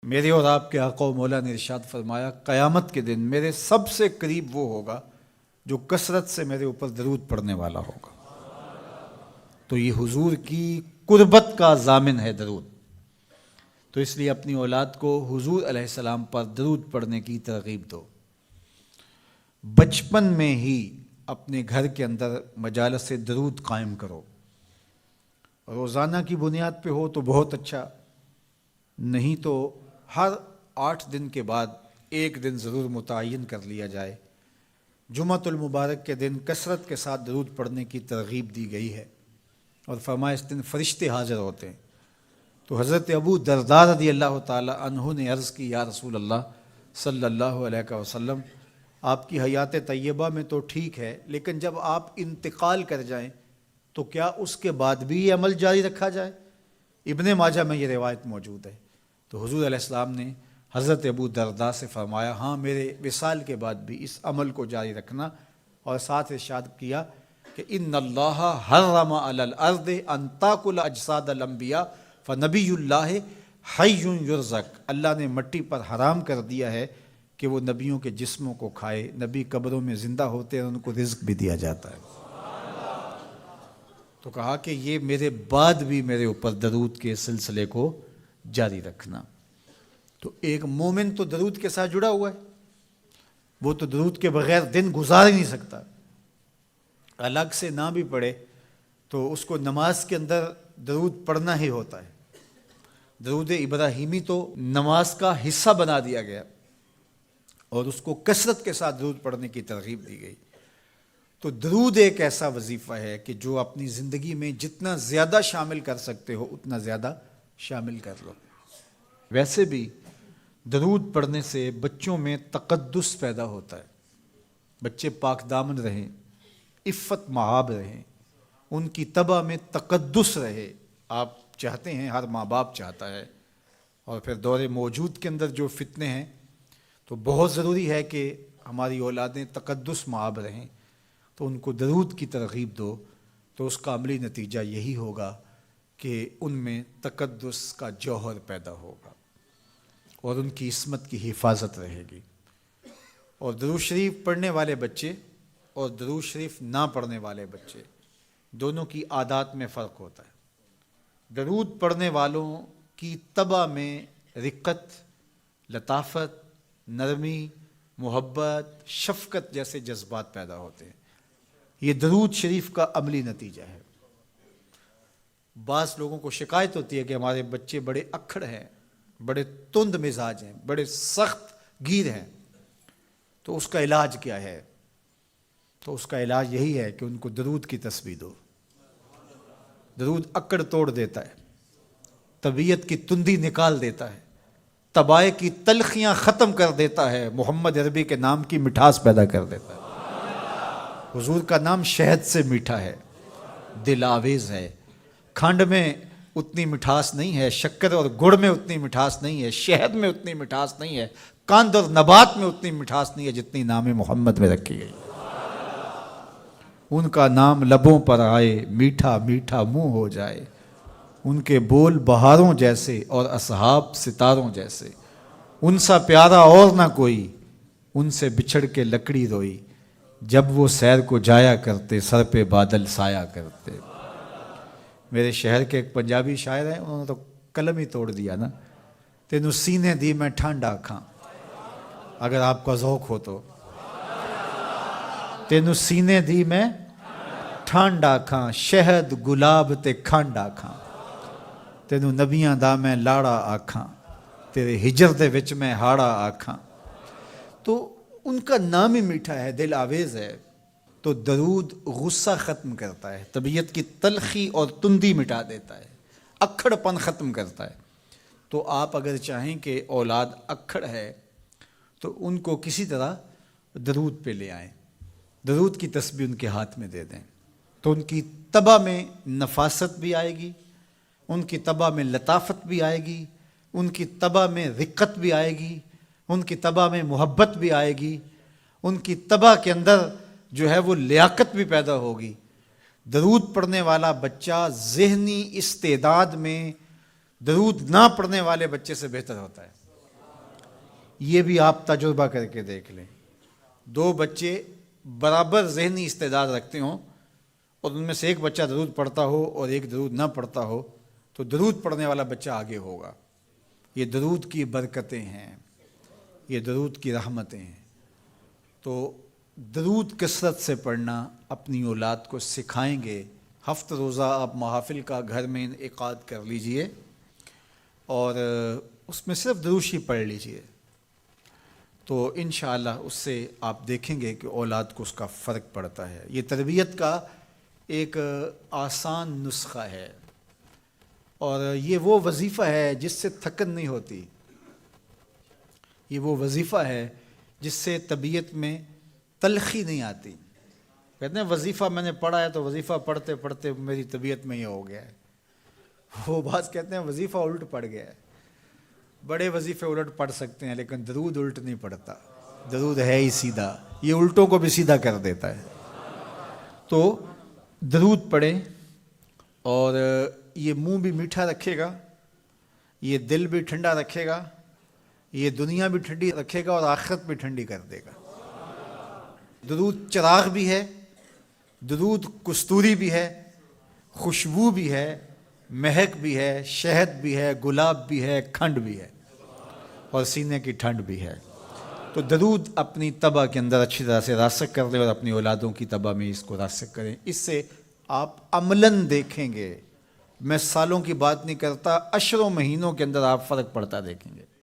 میرے اور آپ کے آقا و مولا نے ارشاد فرمایا قیامت کے دن میرے سب سے قریب وہ ہوگا جو کثرت سے میرے اوپر درود پڑھنے والا ہوگا۔ تو یہ حضور کی قربت کا ضامن ہے درود۔ تو اس لیے اپنی اولاد کو حضور علیہ السلام پر درود پڑھنے کی ترغیب دو۔ بچپن میں ہی اپنے گھر کے اندر مجالس درود قائم کرو۔ روزانہ کی بنیاد پہ ہو تو بہت اچھا، نہیں تو ہر 8 دن کے بعد ایک دن ضرور متعین کر لیا جائے۔ جمعۃ المبارک کے دن کثرت کے ساتھ درود پڑھنے کی ترغیب دی گئی ہے، اور فرمایا اس دن فرشتے حاضر ہوتے ہیں۔ تو حضرت ابو درداء رضی اللہ تعالی عنہ نے عرض کی، یا رسول اللہ صلی اللہ علیہ وسلم، آپ کی حیات طیبہ میں تو ٹھیک ہے، لیکن جب آپ انتقال کر جائیں تو کیا اس کے بعد بھی یہ عمل جاری رکھا جائے؟ ابن ماجہ میں یہ روایت موجود ہے۔ تو حضور علیہ السلام نے حضرت ابو درداء سے فرمایا، ہاں میرے وصال کے بعد بھی اس عمل کو جاری رکھنا، اور ساتھ ارشاد کیا کہ ان اللہ حرم علی الارض ان تاکل اجساد الانبیاء فنبی اللہ حی یرزق، اللہ نے مٹی پر حرام کر دیا ہے کہ وہ نبیوں کے جسموں کو کھائے، نبی قبروں میں زندہ ہوتے ہیں، ان کو رزق بھی دیا جاتا ہے۔ تو کہا کہ یہ میرے بعد بھی میرے اوپر درود کے سلسلے کو جاری رکھنا۔ تو ایک مومن تو درود کے ساتھ جڑا ہوا ہے، وہ تو درود کے بغیر دن گزار ہی نہیں سکتا۔ الگ سے نہ بھی پڑھے تو اس کو نماز کے اندر درود پڑھنا ہی ہوتا ہے۔ درود ابراہیمی تو نماز کا حصہ بنا دیا گیا، اور اس کو کثرت کے ساتھ درود پڑھنے کی ترغیب دی گئی۔ تو درود ایک ایسا وظیفہ ہے کہ جو اپنی زندگی میں جتنا زیادہ شامل کر سکتے ہو اتنا زیادہ شامل کر لو۔ ویسے بھی درود پڑھنے سے بچوں میں تقدس پیدا ہوتا ہے، بچے پاک دامن رہیں، عفت مآب رہیں، ان کی طبع میں تقدس رہے۔ آپ چاہتے ہیں، ہر ماں باپ چاہتا ہے، اور پھر دور موجود کے اندر جو فتنے ہیں تو بہت ضروری ہے کہ ہماری اولادیں تقدس مآب رہیں۔ تو ان کو درود کی ترغیب دو، تو اس کا عملی نتیجہ یہی ہوگا کہ ان میں تقدس کا جوہر پیدا ہوگا، اور ان کی عصمت کی حفاظت رہے گی۔ اور درود شریف پڑھنے والے بچے اور درود شریف نہ پڑھنے والے بچے دونوں کی عادات میں فرق ہوتا ہے۔ درود پڑھنے والوں کی طبع میں رقت، لطافت، نرمی، محبت، شفقت جیسے جذبات پیدا ہوتے ہیں۔ یہ درود شریف کا عملی نتیجہ ہے۔ بعض لوگوں کو شکایت ہوتی ہے کہ ہمارے بچے بڑے اکھڑ ہیں، بڑے تند مزاج ہیں، بڑے سخت گیر ہیں، تو اس کا علاج کیا ہے؟ تو اس کا علاج یہی ہے کہ ان کو درود کی تسبیح دو۔ درود اکڑ توڑ دیتا ہے، طبیعت کی تندی نکال دیتا ہے، طبائع کی تلخیاں ختم کر دیتا ہے، محمد عربی کے نام کی مٹھاس پیدا کر دیتا ہے۔ حضور کا نام شہد سے میٹھا ہے، دل آویز ہے۔ کھنڈ میں اتنی مٹھاس نہیں ہے، شکر اور گڑ میں اتنی مٹھاس نہیں ہے، شہد میں اتنی مٹھاس نہیں ہے، قند اور نبات میں اتنی مٹھاس نہیں ہے جتنی نام محمد میں رکھی گئی۔ ان کا نام لبوں پر آئے، میٹھا میٹھا منہ ہو جائے، ان کے بول بہاروں جیسے اور اصحاب ستاروں جیسے، ان سا پیارا اور نہ کوئی، ان سے بچھڑ کے لکڑی روئی، جب وہ سیر کو جایا کرتے سر پہ بادل سایا کرتے۔ میرے شہر کے ایک پنجابی شاعر ہیں، انہوں نے تو قلم ہی توڑ دیا نا، تینوں سینے دی میں ٹھنڈ آکھاں، اگر آپ کا ذوق ہو تو، تینوں سینے دی میں ٹھنڈ آکھاں، شہد گلاب تے کھنڈ آکھاں، تینوں نبیاں دا میں لاڑا آکھاں، تیرے ہجر دے وچ میں ہاڑا آکھاں۔ تو ان کا نام ہی میٹھا ہے، دل آویز ہے۔ تو درود غصہ ختم کرتا ہے، طبیعت کی تلخی اور تندی مٹا دیتا ہے، اکھڑ پن ختم کرتا ہے۔ تو آپ اگر چاہیں کہ اولاد اکھڑ ہے تو ان کو کسی طرح درود پہ لے آئیں، درود کی تسبیح ان کے ہاتھ میں دے دیں، تو ان کی طبع میں نفاست بھی آئے گی، ان کی طبع میں لطافت بھی آئے گی، ان کی طبع میں رقت بھی آئے گی، ان کی طبع میں محبت بھی آئے گی، ان کی طبع کے اندر جو ہے وہ لیاقت بھی پیدا ہوگی۔ درود پڑھنے والا بچہ ذہنی استعداد میں درود نہ پڑھنے والے بچے سے بہتر ہوتا ہے۔ یہ بھی آپ تجربہ کر کے دیکھ لیں، دو بچے برابر ذہنی استعداد رکھتے ہوں اور ان میں سے ایک بچہ درود پڑھتا ہو اور ایک درود نہ پڑھتا ہو تو درود پڑھنے والا بچہ آگے ہوگا۔ یہ درود کی برکتیں ہیں، یہ درود کی رحمتیں ہیں۔ تو درود کثرت سے پڑھنا اپنی اولاد کو سکھائیں گے۔ ہفتہ روزہ آپ محافل کا گھر میں انعقاد کر لیجئے اور اس میں صرف دروشی پڑھ لیجئے، تو انشاءاللہ اس سے آپ دیکھیں گے کہ اولاد کو اس کا فرق پڑتا ہے۔ یہ تربیت کا ایک آسان نسخہ ہے اور یہ وہ وظیفہ ہے جس سے تھکن نہیں ہوتی، یہ وہ وظیفہ ہے جس سے طبیعت میں تلخی نہیں آتی۔ کہتے ہیں وظیفہ میں نے پڑھا ہے تو وظیفہ پڑھتے پڑھتے میری طبیعت میں یہ ہو گیا ہے، وہ بات کہتے ہیں وظیفہ الٹ پڑ گیا ہے۔ بڑے وظیفے الٹ پڑھ سکتے ہیں لیکن درود الٹ نہیں پڑھتا، درود ہے ہی سیدھا، یہ الٹوں کو بھی سیدھا کر دیتا ہے۔ تو درود پڑھیں اور یہ منہ بھی میٹھا رکھے گا، یہ دل بھی ٹھنڈا رکھے گا، یہ دنیا بھی ٹھنڈی رکھے گا اور آخرت بھی ٹھنڈی کر دے گا۔ درود چراغ بھی ہے، درود کستوری بھی ہے، خوشبو بھی ہے، مہک بھی ہے، شہد بھی ہے، گلاب بھی ہے، کھنڈ بھی ہے اور سینے کی ٹھنڈ بھی ہے۔ تو درود اپنی طبع کے اندر اچھی طرح سے راسخ کر لیں اور اپنی اولادوں کی طبع میں اس کو راسخ کریں۔ اس سے آپ عملاً دیکھیں گے، میں سالوں کی بات نہیں کرتا، اشروں مہینوں کے اندر آپ فرق پڑتا دیکھیں گے۔